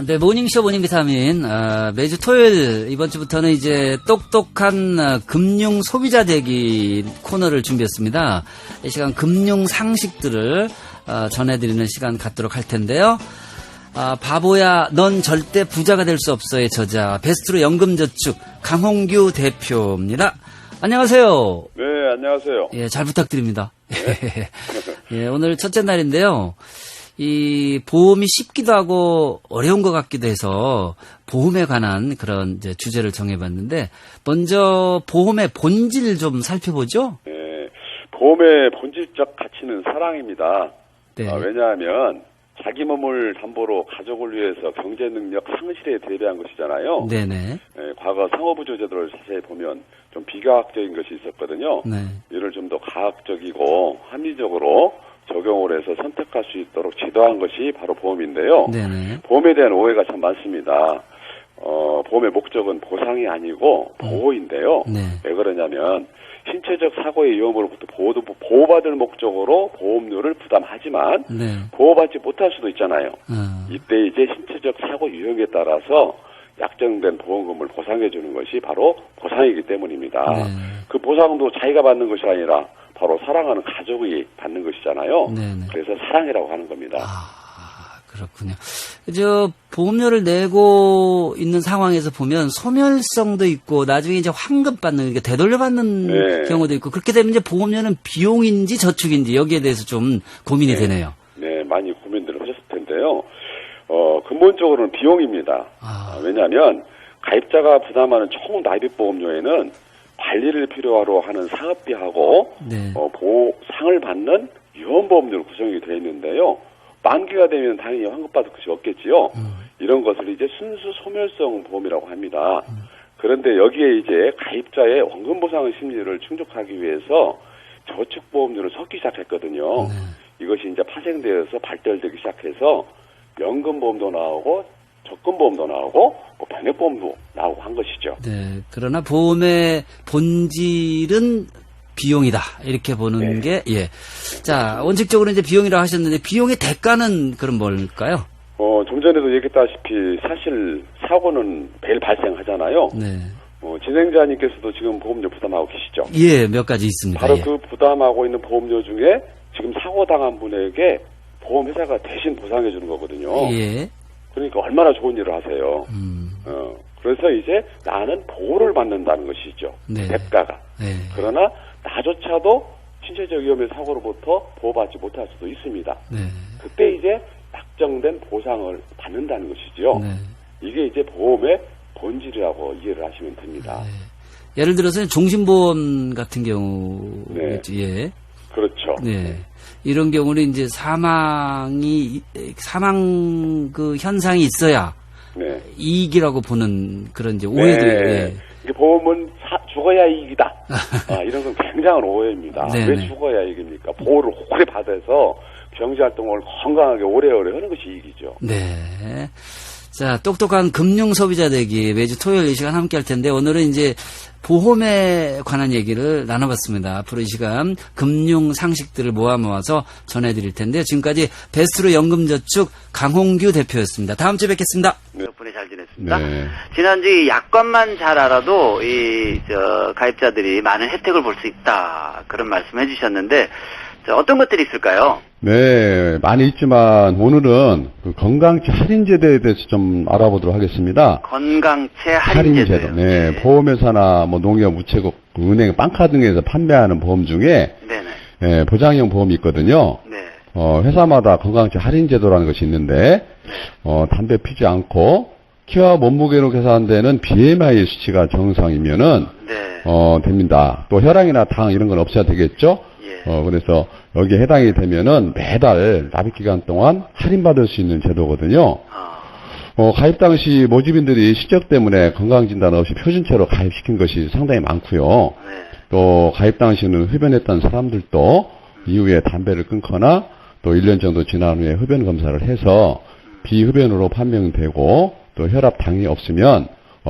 네, 모닝쇼 모닝비타민, 매주 토요일, 이번 주부터는 이제 똑똑한 금융 소비자 되기 코너를 준비했습니다. 이 시간 금융 상식들을 전해드리는 시간 갖도록 할 텐데요. 바보야, 넌 절대 부자가 될 수 없어의 저자, 베스트로 연금저축, 강홍규 대표입니다. 안녕하세요. 네, 안녕하세요. 예, 잘 부탁드립니다. 네. 예, 오늘 첫째 날인데요. 이 보험이 쉽기도 하고 어려운 것 같기도 해서 보험에 관한 그런 이제 주제를 정해봤는데 먼저 보험의 본질 좀 살펴보죠. 네, 보험의 본질적 가치는 사랑입니다. 네. 왜냐하면 자기 몸을 담보로 가족을 위해서 경제 능력 상실에 대비한 것이잖아요. 네네. 네, 과거 상호부조 제도를 자세히 보면 좀 비과학적인 것이 있었거든요. 네. 이를 좀 더 과학적이고 합리적으로 적용을 해서 선택할 수 있도록 지도한 것이 바로 보험인데요. 네네. 보험에 대한 오해가 참 많습니다. 보험의 목적은 보상이 아니고 보호인데요. 네. 왜 그러냐면 신체적 사고의 위험으로부터 보호받을 목적으로 보험료를 부담하지만 네. 보호받지 못할 수도 있잖아요. 이때 이제 신체적 사고 유형에 따라서 약정된 보험금을 보상해 주는 것이 바로 보상이기 때문입니다. 네. 그 보상도 자기가 받는 것이 아니라 바로 사랑하는 가족이 받는 것이잖아요. 네네. 그래서 사랑이라고 하는 겁니다. 그렇군요. 저 보험료를 내고 있는 상황에서 보면 소멸성도 있고 나중에 이제 환급받는, 그러니까 되돌려받는 네. 경우도 있고, 그렇게 되면 이제 보험료는 비용인지 저축인지 여기에 대해서 좀 고민이 네. 되네요. 네, 많이 고민들을 하셨을 텐데요. 근본적으로는 비용입니다. 왜냐하면 가입자가 부담하는 총 납입보험료에는 관리를 필요로 하는 사업비하고 네. 보상을 받는 위험보험료로 구성이 되어 있는데요. 만기가 되면 당연히 환급받을 것이 없겠지요. 이런 것을 이제 순수 소멸성 보험이라고 합니다. 그런데 여기에 이제 가입자의 원금보상 심리를 충족하기 위해서 저축보험료를 섞기 시작했거든요. 이것이 이제 파생되어서 발달되기 시작해서 연금보험도 나오고 적금보험도 나오고 병역보험도 나오고 한 것이죠. 네. 그러나 보험의 본질은 비용이다, 이렇게 보는 게, 예. 자, 원칙적으로 이제 비용이라고 하셨는데, 비용의 대가는 그럼 뭘까요? 좀 전에도 얘기했다시피, 사실, 사고는 매일 발생하잖아요. 네. 진행자님께서도 지금 보험료 부담하고 계시죠? 예, 몇 가지 있습니다. 바로 예. 그 부담하고 있는 보험료 중에 지금 사고당한 분에게 보험회사가 대신 보상해 주는 거거든요. 예. 그러니까 얼마나 좋은 일을 하세요. 그래서 이제 나는 보호를 받는다는 것이죠. 네. 대가가. 네. 그러나 나조차도 신체적 위험의 사고로부터 보호받지 못할 수도 있습니다. 네. 그때 이제 약정된 보상을 받는다는 것이죠. 네. 이게 이제 보험의 본질이라고 이해를 하시면 됩니다. 네. 예를 들어서 종신보험 같은 경우, 네. 예. 그렇죠. 네. 이런 경우는 이제 사망 그 현상이 있어야 네. 이익이라고 보는 그런 이제 오해들. 네. 예. 이게 보험은 죽어야 이익이다. 이런 건 굉장한 오해입니다. 네네. 왜 죽어야 이익입니까? 보호를 오래 받아서 경제활동을 건강하게 오래오래 하는 것이 이익이죠. 네. 자, 똑똑한 금융 소비자 되기 매주 토요일 이 시간 함께 할 텐데, 오늘은 이제 보험에 관한 얘기를 나눠봤습니다. 앞으로 이 시간 금융 상식들을 모아서 전해드릴 텐데, 지금까지 베스트로 연금저축 강홍규 대표였습니다. 다음 주에 뵙겠습니다. 덕분에 잘 지냈습니다. 네. 지난주 이 약관만 잘 알아도 가입자들이 많은 혜택을 볼 수 있다, 그런 말씀 해주셨는데, 어떤 것들이 있을까요? 네, 많이 있지만 오늘은 그 건강체 할인제도에 대해서 좀 알아보도록 하겠습니다. 건강체 할인제도요. 네, 보험회사나 뭐 농협, 우체국, 은행, 빵카 등에서 판매하는 보험 중에 네네. 보장형 보험이 있거든요. 네. 회사마다 건강체 할인제도라는 것이 있는데 담배 피지 않고 키와 몸무게로 계산되는 BMI 수치가 정상이면은 네. 됩니다. 또 혈압이나 당 이런 건 없어야 되겠죠. 그래서 여기에 해당이 되면은 매달 납입기간 동안 할인받을 수 있는 제도거든요. 가입 당시 모집인들이 실적 때문에 건강진단 없이 표준체로 가입시킨 것이 상당히 많고요. 또 가입 당시는 흡연했던 사람들도 이후에 담배를 끊거나 또 1년 정도 지난 후에 흡연 검사를 해서 비흡연으로 판명되고 또 혈압 당이 없으면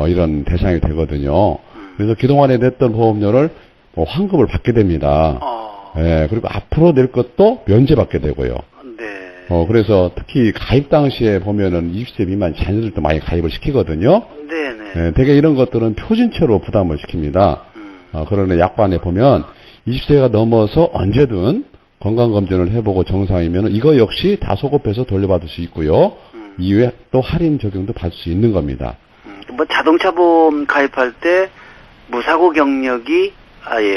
이런 대상이 되거든요. 그래서 그동안에 냈던 보험료를 환급을 받게 됩니다. 그리고 앞으로 낼 것도 면제받게 되고요. 네. 그래서 특히 가입 당시에 보면은 20세 미만 자녀들도 많이 가입을 시키거든요. 네네. 대개 이런 것들은 표준체로 부담을 시킵니다. 그러나 약관에 보면 20세가 넘어서 언제든 건강검진을 해보고 정상이면 이거 역시 다 소급해서 돌려받을 수 있고요. 이후에 또 할인 적용도 받을 수 있는 겁니다. 뭐 자동차 보험 가입할 때 무사고 경력이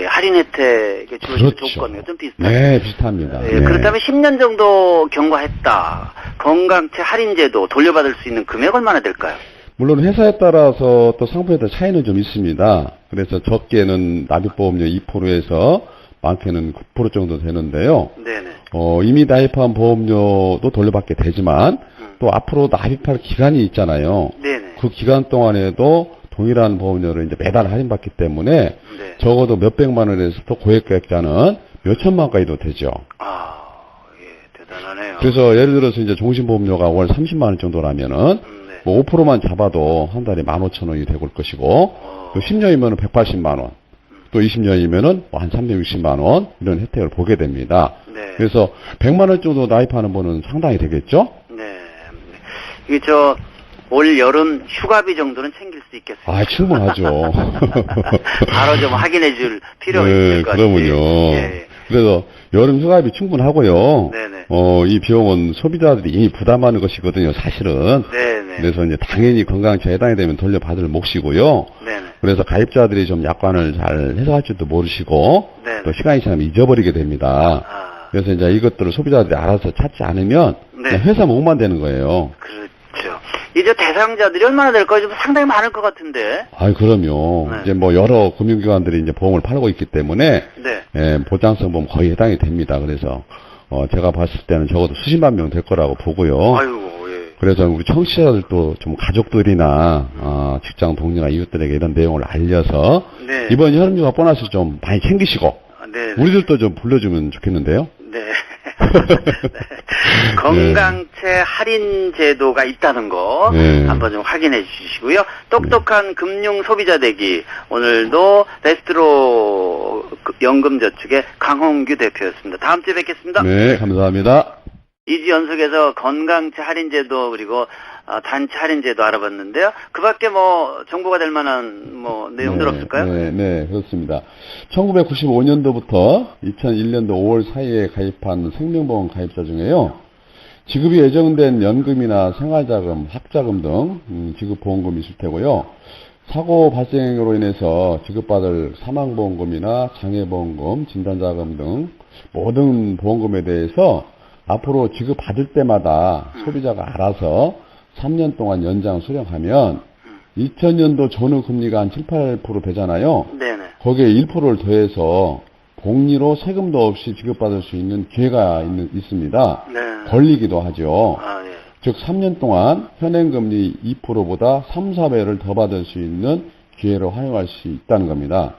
할인 혜택에 주어진 그렇죠. 조건과 좀 비슷하죠. 네, 비슷합니다. 네. 그렇다면 10년 정도 경과했다. 건강채 할인제도 돌려받을 수 있는 금액 얼마나 될까요? 물론 회사에 따라서 또 상품에 따라 차이는 좀 있습니다. 그래서 적게는 납입보험료 2%에서 많게는 9% 정도 되는데요. 네네. 이미 납입한 보험료도 돌려받게 되지만 또 앞으로 납입할 기간이 있잖아요. 네네. 그 기간 동안에도 동일한 보험료를 이제 매달 할인받기 때문에 네. 적어도 몇백만 원에서 또 고액계약자는 몇천만 원까지도 되죠. 대단하네요. 그래서 예를 들어서 이제 종신보험료가 월 30만 원 정도라면은 뭐 5%만 잡아도 한 달에 15,000원이 되고 것이고 또 10년이면 180만 원, 또 20년이면은 한 360만 원 이런 혜택을 보게 됩니다. 네. 그래서 100만 원 정도 납입하는 분은 상당히 되겠죠? 네. 이게 올 여름 휴가비 정도는 챙길 수 있겠습니다. 충분하죠. 바로 좀 확인해 줄 필요가 있을 것 같아요. 그러면요. 예. 그래서 여름 휴가비 충분하고요. 네네. 이 비용은 소비자들이 이미 부담하는 것이거든요, 사실은. 네네. 그래서 이제 당연히 건강처에 해당이 되면 돌려받을 몫이고요. 네네. 그래서 가입자들이 좀 약관을 잘 해석할 줄도 모르시고 네네. 또 시간이 지나면 잊어버리게 됩니다. 그래서 이제 이것들을 소비자들이 알아서 찾지 않으면 네. 그냥 회사 몫만 되는 거예요. 그렇죠. 이제 대상자들이 얼마나 될까요? 좀 상당히 많을 것 같은데. 그럼요. 네. 이제 뭐 여러 금융기관들이 이제 보험을 팔고 있기 때문에 네. 보장성 보험 거의 해당이 됩니다. 그래서 제가 봤을 때는 적어도 수십만 명 될 거라고 보고요. 아이고, 예. 그래서 우리 청취자들도 좀 가족들이나 직장 동료나 이웃들에게 이런 내용을 알려서 네. 이번 여름휴가 보너스 좀 많이 챙기시고 네. 우리들도 좀 불러주면 좋겠는데요. 네. 건강채 할인 제도가 있다는 거 한번 좀 확인해 주시고요. 똑똑한 금융 소비자 되기 오늘도 베스트로 연금저축의 강홍규 대표였습니다. 다음 주에 뵙겠습니다. 네, 감사합니다. 2주 연속해서 건강채 할인 제도 그리고 단체 할인 제도 알아봤는데요. 그 밖에 뭐 정보가 될 만한 뭐 내용들 없을까요? 네, 그렇습니다. 1995년도부터 2001년도 5월 사이에 가입한 생명보험 가입자 중에요. 지급이 예정된 연금이나 생활자금, 학자금 등 지급보험금이 있을 테고요. 사고 발생으로 인해서 지급받을 사망보험금이나 장애보험금, 진단자금 등 모든 보험금에 대해서 앞으로 지급받을 때마다 소비자가 알아서 3년 동안 연장 수령하면 2000년도 전후금리가 한 7, 8% 되잖아요. 네네. 거기에 1%를 더해서 복리로 세금도 없이 지급받을 수 있는 기회가 있습니다. 네. 걸리기도 하죠. 예. 즉 3년 동안 현행금리 2%보다 3, 4배를 더 받을 수 있는 기회를 활용할 수 있다는 겁니다.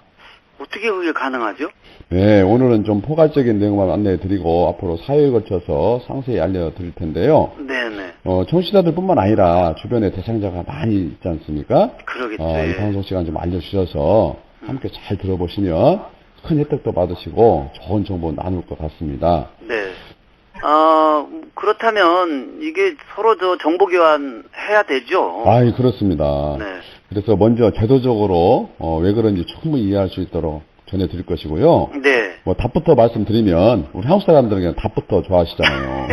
어떻게 그게 가능하죠? 네, 오늘은 좀 포괄적인 내용만 안내해 드리고 앞으로 사회에 걸쳐서 상세히 알려드릴 텐데요. 네네. 청취자들뿐만 아니라 주변에 대상자가 많이 있지 않습니까? 그러겠죠. 이 방송 시간 좀 알려주셔서 함께 잘 들어보시면 큰 혜택도 받으시고 좋은 정보 나눌 것 같습니다. 네. 그렇다면 이게 서로 정보 교환해야 되죠? 그렇습니다. 네. 그래서 먼저 제도적으로 왜 그런지 충분히 이해할 수 있도록 전해드릴 것이고요. 네. 뭐 답부터 말씀드리면 우리 한국 사람들은 그냥 답부터 좋아하시잖아요.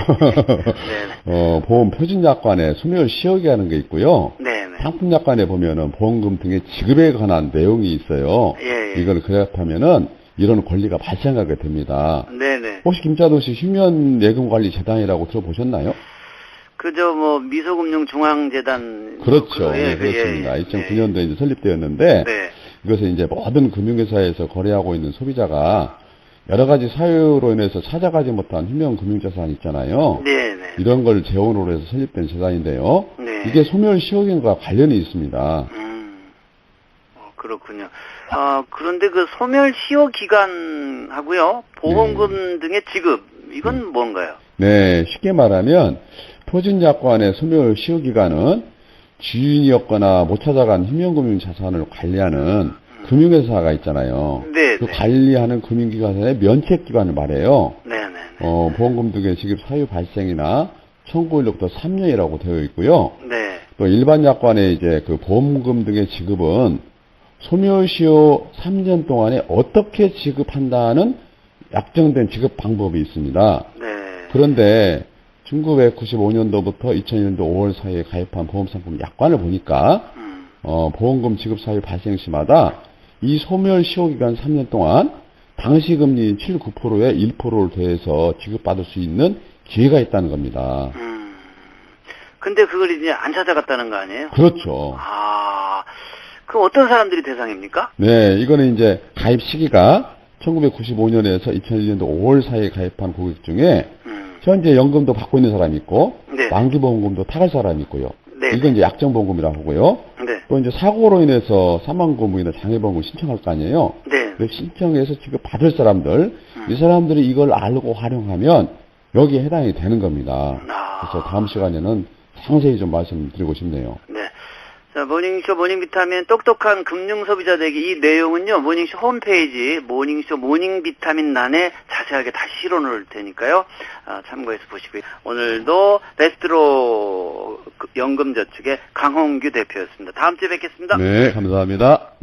네. 보험 표준약관에 소멸 시효기 하는 게 있고요. 네. 상품약관에 보면은 보험금 등의 지급에 관한 내용이 있어요. 예. 이걸 그렇다면은 이런 권리가 발생하게 됩니다. 네네. 혹시 김자도 씨 휴면예금관리재단이라고 들어보셨나요? 미소금융중앙재단. 그렇죠. 그렇습니다. 2009년도에 이제 설립되었는데, 이것은 이제 모든 금융회사에서 거래하고 있는 소비자가 여러 가지 사유로 인해서 찾아가지 못한 휴면금융자산 있잖아요. 네네. 이런 걸 재원으로 해서 설립된 재단인데요. 네. 이게 소멸시효기간과 관련이 있습니다. 그렇군요. 그런데 그 소멸시효 기간하고요, 보험금 등의 지급, 이건 뭔가요? 네, 쉽게 말하면 표준약관의 소멸시효기간은 주인이었거나 못 찾아간 휴면금융자산을 관리하는 금융회사가 있잖아요. 네. 그 관리하는 금융기관의 면책기관을 말해요. 네네. 보험금 등의 지급 사유 발생이나 청구일로부터 3년이라고 되어 있고요. 네. 또 일반 약관의 이제 그 보험금 등의 지급은 소멸시효 3년 동안에 어떻게 지급한다는 약정된 지급 방법이 있습니다. 네. 그런데 1995년도부터 2001년도 5월 사이에 가입한 보험상품 약관을 보니까 보험금 지급 사유 발생 시마다 이 소멸시효 기간 3년 동안 당시 금리인 7~9%에 1%를 더해서 지급받을 수 있는 기회가 있다는 겁니다. 근데 그걸 이제 안 찾아갔다는 거 아니에요? 그렇죠. 아, 그 어떤 사람들이 대상입니까? 네, 이거는 이제 가입 시기가 1995년에서 2001년도 5월 사이에 가입한 고객 중에 현재 연금도 받고 있는 사람이 있고 네. 만기보험금도 타갈 사람이 있고요. 네. 이건 이제 약정보험금이라고 하고요. 네. 또 이제 사고로 인해서 사망보험이나 장애보험을 신청할 거 아니에요. 네. 그 신청해서 지금 받을 사람들, 이 사람들이 이걸 알고 활용하면 여기에 해당이 되는 겁니다. 그래서 다음 시간에는 상세히 좀 말씀드리고 싶네요. 네. 자, 모닝쇼 모닝비타민 똑똑한 금융소비자 되기 이 내용은요, 모닝쇼 홈페이지 모닝쇼 모닝비타민란에 자세하게 다시 실어놓을 테니까요. 참고해서 보시고요. 오늘도 베스트로 연금저축의 강홍규 대표였습니다. 다음 주에 뵙겠습니다. 네, 감사합니다.